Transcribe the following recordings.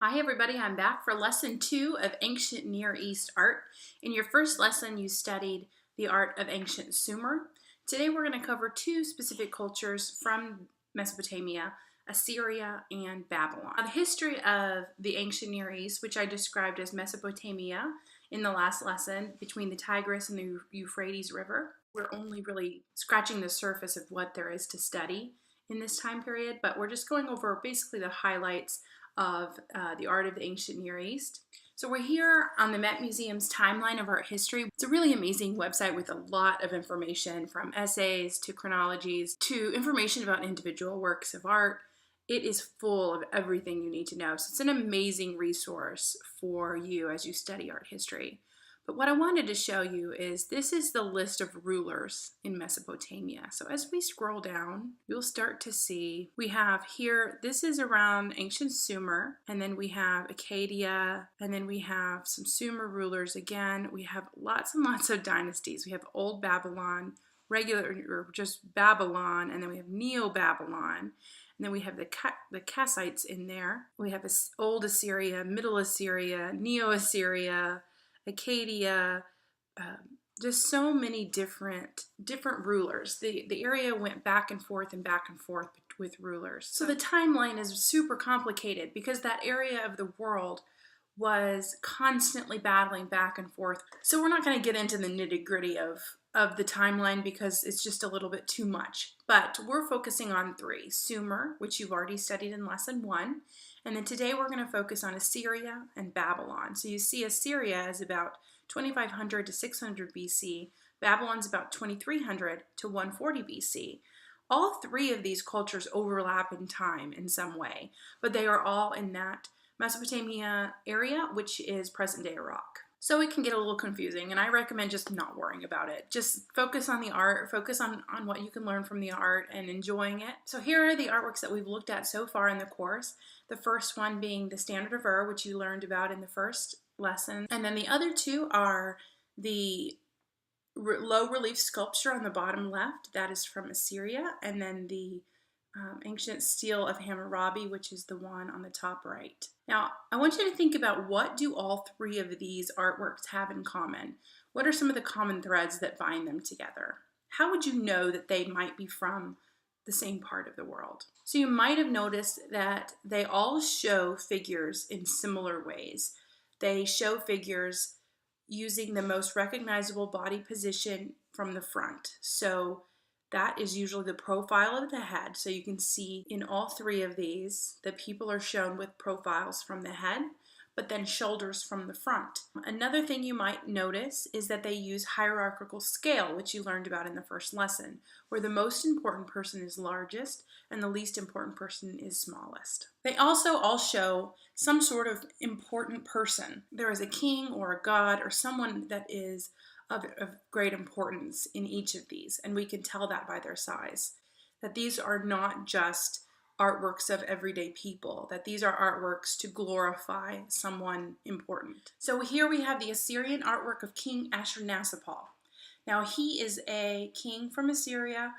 Hi everybody, I'm back for lesson 2 of ancient Near East art. In your first lesson you studied the art of ancient Sumer. Today we're going to cover two specific cultures from Mesopotamia, Assyria and Babylon. The history of the ancient Near East, which I described as Mesopotamia in the last lesson, between the Tigris and the Euphrates River. We're only really scratching the surface of what there is to study in this time period, but we're just going over basically the highlights of the art of the ancient Near East. So we're here on the Met Museum's timeline of art history. It's a really amazing website with a lot of information, from essays to chronologies to information about individual works of art. It is full of everything you need to know. So it's an amazing resource for you as you study art history. But what I wanted to show you is this is the list of rulers in Mesopotamia. So as we scroll down, you'll start to see we have here, this is around ancient Sumer, and then we have Akkadia, and then we have some Sumer rulers again. We have lots and lots of dynasties. We have Old Babylon, regular or just Babylon, and then we have Neo-Babylon. And then we have the Kassites in there. We have Old Assyria, Middle Assyria, Neo-Assyria, Akkadia, just so many different rulers. The area went back and forth with rulers. So the timeline is super complicated because that area of the world was constantly battling back and forth. So we're not going to get into the nitty-gritty of the timeline because it's just a little bit too much. But we're focusing on three: Sumer, which you've already studied in lesson 1. And then today we're going to focus on Assyria and Babylon. So you see Assyria is about 2500 to 600 BC. Babylon's about 2300 to 140 BC. All three of these cultures overlap in time in some way, but they are all in that Mesopotamia area, which is present-day Iraq. So it can get a little confusing, and I recommend just not worrying about it. Just focus on the art, focus on what you can learn from the art and enjoying it. So here are the artworks that we've looked at so far in the course. The first one being the Standard of Ur, which you learned about in the first lesson. And then the other two are the low relief sculpture on the bottom left, that is from Assyria, and then the ancient stele of Hammurabi, which is the one on the top right. Now, I want you to think about, what do all three of these artworks have in common? What are some of the common threads that bind them together? How would you know that they might be from the same part of the world? So you might have noticed that they all show figures in similar ways. They show figures using the most recognizable body position from the front. So that is usually the profile of the head. So you can see in all three of these that people are shown with profiles from the head, but then shoulders from the front. Another thing you might notice is that they use hierarchical scale, which you learned about in the first lesson, where the most important person is largest and the least important person is smallest. They also all show some sort of important person. There is a king or a god or someone that is of great importance in each of these, and we can tell that by their size. That these are not just artworks of everyday people, that these are artworks to glorify someone important. So here we have the Assyrian artwork of King Ashurnasirpal. Now he is a king from Assyria,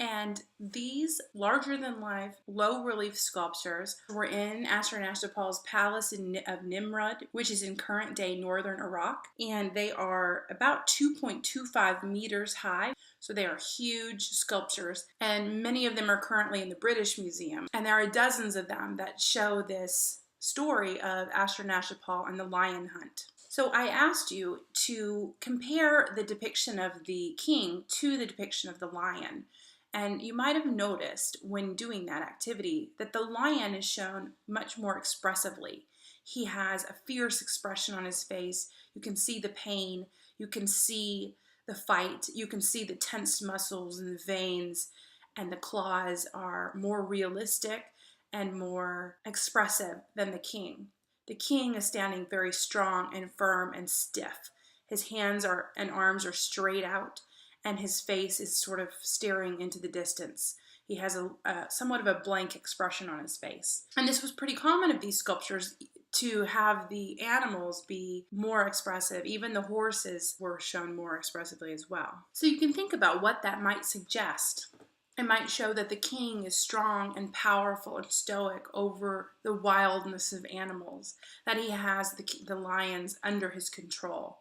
and these larger-than-life, low-relief sculptures were in Ashurnasirpal's palace of Nimrud, which is in current-day northern Iraq, and they are about 2.25 meters high. So they are huge sculptures, and many of them are currently in the British Museum. And there are dozens of them that show this story of Ashurnasirpal and the lion hunt. So I asked you to compare the depiction of the king to the depiction of the lion. And you might have noticed when doing that activity that the lion is shown much more expressively. He has a fierce expression on his face. You can see the pain. You can see the fight. You can see the tense muscles and the veins, and the claws are more realistic and more expressive than the king. The king is standing very strong and firm and stiff. His hands and arms are straight out, and his face is sort of staring into the distance. He has a somewhat of a blank expression on his face. And this was pretty common of these sculptures, to have the animals be more expressive. Even the horses were shown more expressively as well. So you can think about what that might suggest. It might show that the king is strong and powerful and stoic over the wildness of animals, that he has the lions under his control.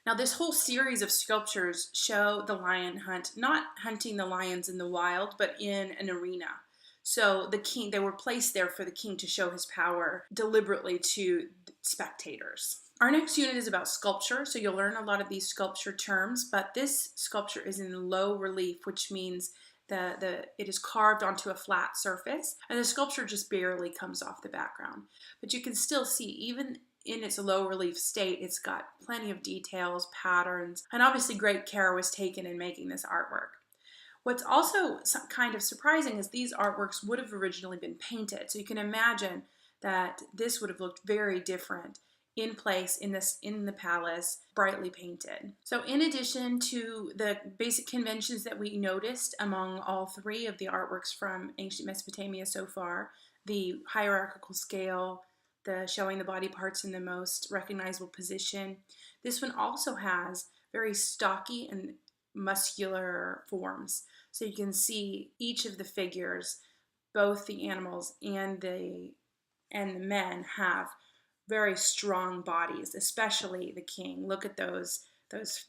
Now, this whole series of sculptures show the lion hunt, not hunting the lions in the wild, but in an arena. So the king, they were placed there for the king to show his power deliberately to spectators. Our next unit is about sculpture, so you'll learn a lot of these sculpture terms, but this sculpture is in low relief, which means it is carved onto a flat surface, and the sculpture just barely comes off the background. But you can still see, even in its low relief state, it's got plenty of details, patterns, and obviously great care was taken in making this artwork. What's also kind of surprising is these artworks would have originally been painted. So you can imagine that this would have looked very different in place in the palace, brightly painted. So in addition to the basic conventions that we noticed among all three of the artworks from ancient Mesopotamia so far, the hierarchical scale, the showing the body parts in the most recognizable position, this one also has very stocky and muscular forms. So you can see each of the figures, both the animals and the men, have very strong bodies, especially the king. Look at those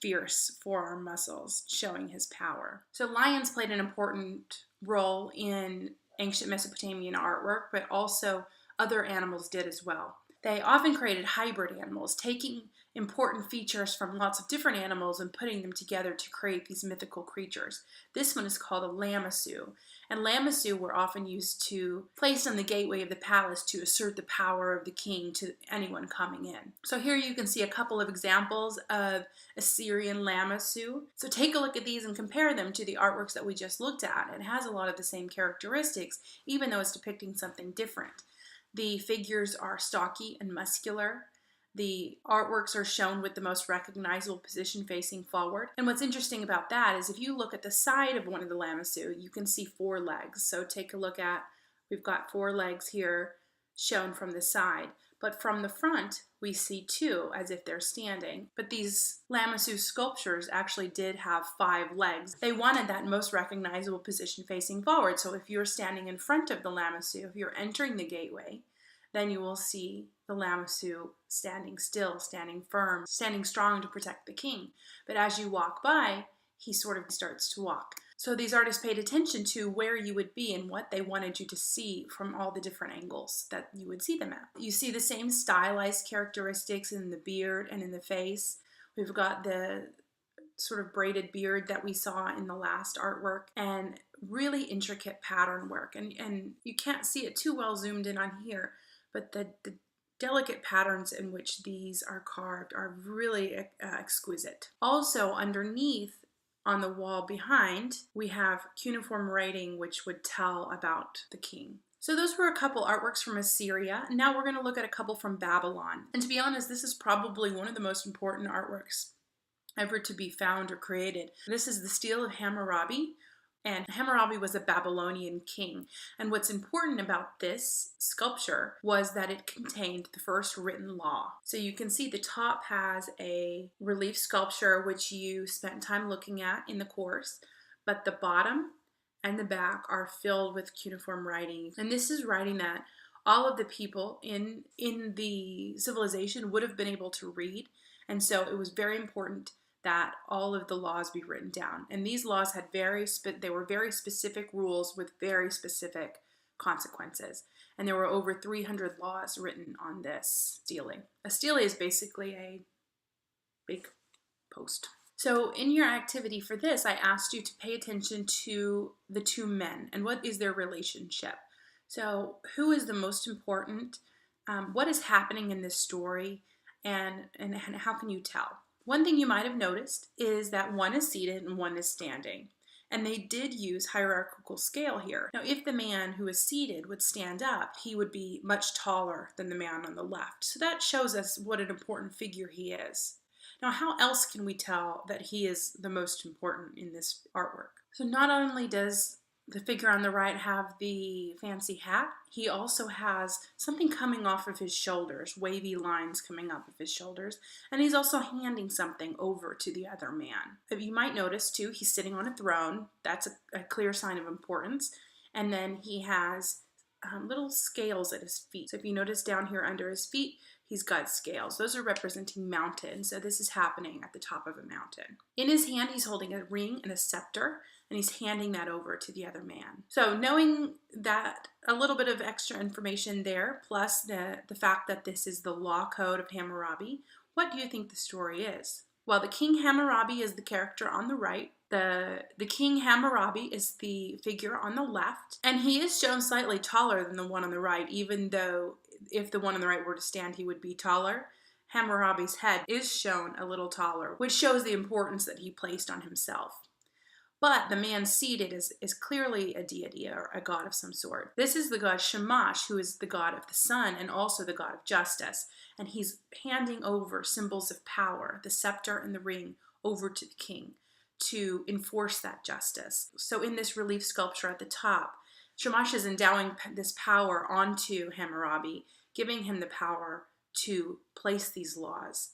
fierce forearm muscles showing his power. So lions played an important role in ancient Mesopotamian artwork, but also other animals did as well. They often created hybrid animals, taking important features from lots of different animals and putting them together to create these mythical creatures. This one is called a lamassu, and lamassu were often used to place on the gateway of the palace to assert the power of the king to anyone coming in. So here you can see a couple of examples of Assyrian lamassu. So take a look at these and compare them to the artworks that we just looked at. It has a lot of the same characteristics, even though it's depicting something different. The figures are stocky and muscular. The artworks are shown with the most recognizable position facing forward. And what's interesting about that is if you look at the side of one of the lamassu, you can see 4 legs. So take a look at, we've got 4 legs here shown from the side. But from the front, we see 2 as if they're standing. But these lamassu sculptures actually did have 5 legs. They wanted that most recognizable position facing forward. So if you're standing in front of the lamassu, if you're entering the gateway, then you will see the lamassu standing still, standing firm, standing strong to protect the king. But as you walk by, he sort of starts to walk. So these artists paid attention to where you would be and what they wanted you to see from all the different angles that you would see them at. You see the same stylized characteristics in the beard and in the face. We've got the sort of braided beard that we saw in the last artwork, and really intricate pattern work. And you can't see it too well zoomed in on here, but the delicate patterns in which these are carved are really exquisite. Also, underneath on the wall behind, we have cuneiform writing which would tell about the king. So those were a couple artworks from Assyria. Now we're going to look at a couple from Babylon. And to be honest, this is probably one of the most important artworks ever to be found or created. This is the Stele of Hammurabi. And Hammurabi was a Babylonian king. And what's important about this sculpture was that it contained the first written law. So you can see the top has a relief sculpture, which you spent time looking at in the course, but the bottom and the back are filled with cuneiform writing. And this is writing that all of the people in the civilization would have been able to read. And so it was very important that all of the laws be written down. And these laws had they were very specific rules with very specific consequences. And there were over 300 laws written on this stele. A stele is basically a big post. So in your activity for this, I asked you to pay attention to the 2 men and what is their relationship. So who is the most important? What is happening in this story? And how can you tell? One thing you might have noticed is that one is seated and one is standing. And they did use hierarchical scale here. Now, if the man who is seated would stand up, he would be much taller than the man on the left. So that shows us what an important figure he is. Now, how else can we tell that he is the most important in this artwork? So not only does the figure on the right have the fancy hat, he also has something coming off of his shoulders, wavy lines coming up of his shoulders, and he's also handing something over to the other man. You might notice too, he's sitting on a throne. That's a clear sign of importance. And then he has little scales at his feet. So if you notice down here under his feet, he's got scales. Those are representing mountains. So this is happening at the top of a mountain. In his hand, he's holding a ring and a scepter, and he's handing that over to the other man. So knowing that, a little bit of extra information there, plus the fact that this is the law code of Hammurabi, what do you think the story is? Well, the King Hammurabi is the character on the right. The King Hammurabi is the figure on the left, and he is shown slightly taller than the one on the right, even though if the one on the right were to stand, he would be taller. Hammurabi's head is shown a little taller, which shows the importance that he placed on himself. But the man seated is clearly a deity or a god of some sort. This is the god Shamash, who is the god of the sun and also the god of justice. And he's handing over symbols of power, the scepter and the ring, over to the king to enforce that justice. So in this relief sculpture at the top, Shamash is endowing this power onto Hammurabi, giving him the power to place these laws,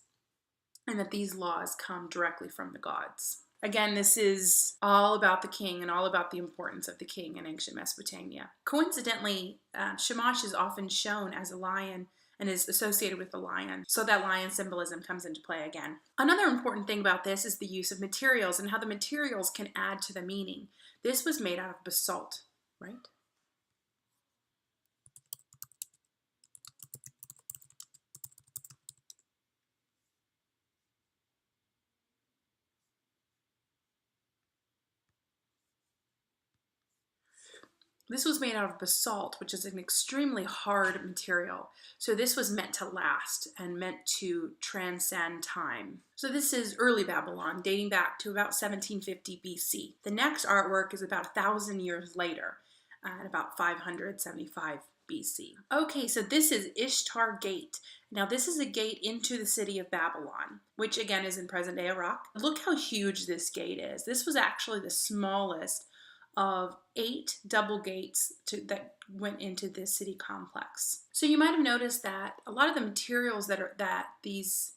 and that these laws come directly from the gods. Again, this is all about the king and all about the importance of the king in ancient Mesopotamia. Coincidentally, Shamash is often shown as a lion and is associated with the lion, so that lion symbolism comes into play again. Another important thing about this is the use of materials and how the materials can add to the meaning. This was made out of basalt, right? This was made out of basalt, which is an extremely hard material. So this was meant to last and meant to transcend time. So this is early Babylon, dating back to about 1750 BC. The next artwork is about 1,000 years later, at about 575 BC. Okay, so this is Ishtar Gate. Now this is a gate into the city of Babylon, which again is in present-day Iraq. Look how huge this gate is. This was actually the smallest of 8 double gates that went into this city complex. So you might have noticed that a lot of the materials that these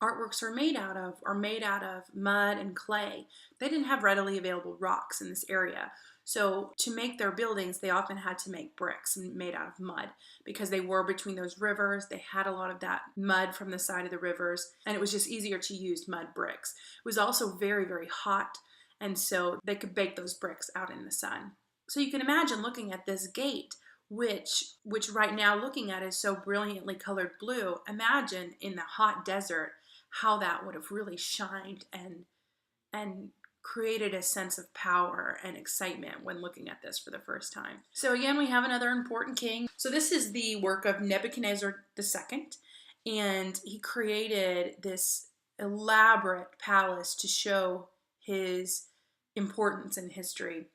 artworks are made out of mud and clay. They didn't have readily available rocks in this area. So to make their buildings, they often had to make bricks made out of mud because they were between those rivers. They had a lot of that mud from the side of the rivers, and it was just easier to use mud bricks. It was also very, very hot, and so they could bake those bricks out in the sun. So you can imagine looking at this gate, which right now looking at is so brilliantly colored blue. Imagine in the hot desert how that would have really shined and created a sense of power and excitement when looking at this for the first time. So again, we have another important king. So this is the work of Nebuchadnezzar II, and he created this elaborate palace to show his importance in history.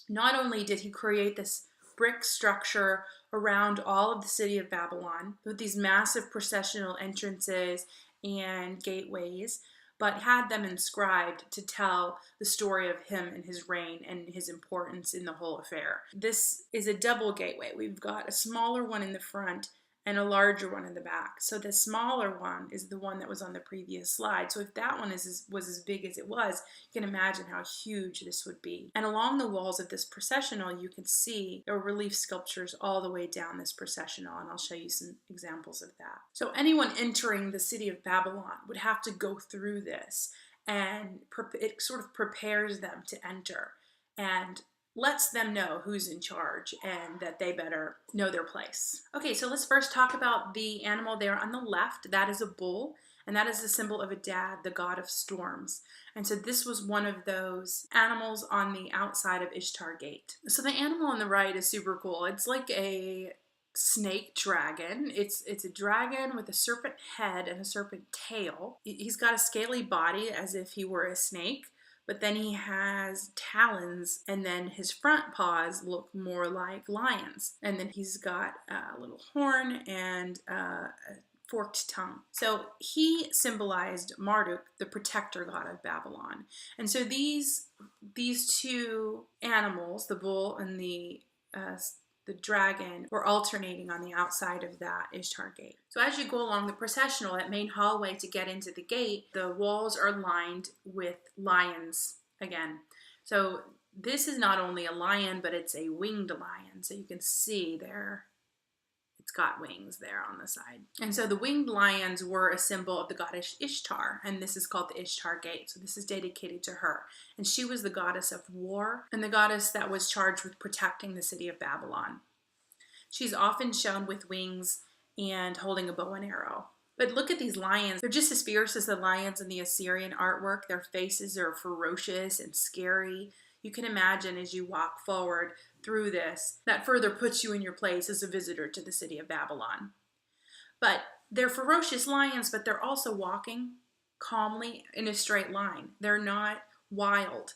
Not only did he create this brick structure around all of the city of Babylon with these massive processional entrances and gateways, but had them inscribed to tell the story of him and his reign and his importance in the whole affair. This is a double gateway. We've got a smaller one in the front and a larger one in the back. So the smaller one is the one that was on the previous slide. So if that one was as big as it was, you can imagine how huge this would be. And along the walls of this processional, you can see there are relief sculptures all the way down this processional, and I'll show you some examples of that. So anyone entering the city of Babylon would have to go through this, and it sort of prepares them to enter and lets them know who's in charge and that they better know their place. Okay, so let's first talk about the animal there on the left. That is a bull, and that is the symbol of Adad, the god of storms. And so this was one of those animals on the outside of Ishtar Gate. So the animal on the right is super cool. It's like a snake dragon. It's a dragon with a serpent head and a serpent tail. He's got a scaly body as if he were a snake, but then he has talons, and then his front paws look more like lions. And then he's got a little horn and a forked tongue. So he symbolized Marduk, the protector god of Babylon. And so these two animals, the bull and the dragon, were alternating on the outside of that Ishtar gate. So as you go along the processional, that main hallway to get into the gate, the walls are lined with lions again. So this is not only a lion, but it's a winged lion. So you can see there, it's got wings there on the side. And so the winged lions were a symbol of the goddess Ishtar, and this is called the Ishtar Gate. So this is dedicated to her. And she was the goddess of war and the goddess that was charged with protecting the city of Babylon. She's often shown with wings and holding a bow and arrow. But look at these lions. They're just as fierce as the lions in the Assyrian artwork. Their faces are ferocious and scary. You can imagine as you walk forward through this, that further puts you in your place as a visitor to the city of Babylon. But they're ferocious lions, but they're also walking calmly in a straight line. They're not wild.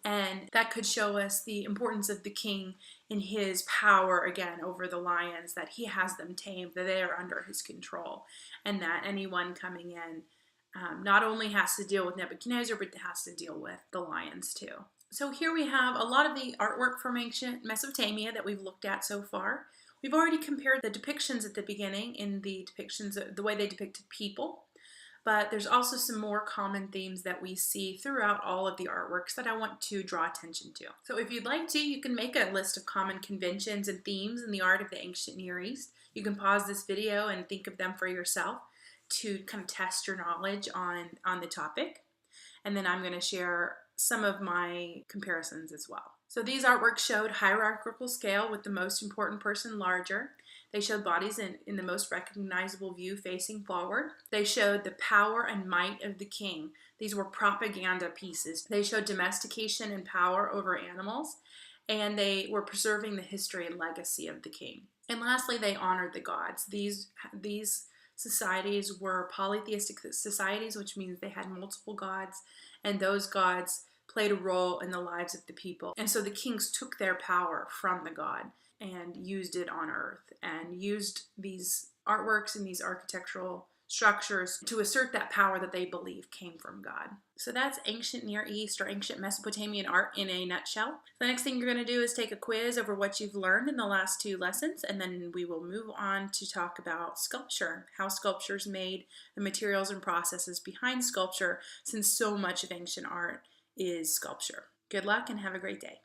And that could show us the importance of the king in his power again over the lions, that he has them tamed, that they are under his control, and that anyone coming in not only has to deal with Nebuchadnezzar, but has to deal with the lions too. So here we have a lot of the artwork from ancient Mesopotamia that we've looked at so far. We've already compared the depictions at the beginning in the depictions, the way they depicted people. But there's also some more common themes that we see throughout all of the artworks that I want to draw attention to. So if you'd like to, you can make a list of common conventions and themes in the art of the ancient Near East. You can pause this video and think of them for yourself to kind of test your knowledge on the topic. And then I'm going to share some of my comparisons as well. So these artworks showed hierarchical scale with the most important person larger. They showed bodies in the most recognizable view facing forward. They showed the power and might of the king. These were propaganda pieces. They showed domestication and power over animals, and they were preserving the history and legacy of the king. And lastly, they honored the gods. These societies were polytheistic societies, which means they had multiple gods, and those gods played a role in the lives of the people. And so the kings took their power from the god and used it on earth, and used these artworks and these architectural structures to assert that power that they believe came from God. So that's ancient Near East or ancient Mesopotamian art in a nutshell. The next thing you're going to do is take a quiz over what you've learned in the last 2 lessons, and then we will move on to talk about sculpture, how sculpture is made, the materials and processes behind sculpture, since so much of ancient art is sculpture. Good luck and have a great day.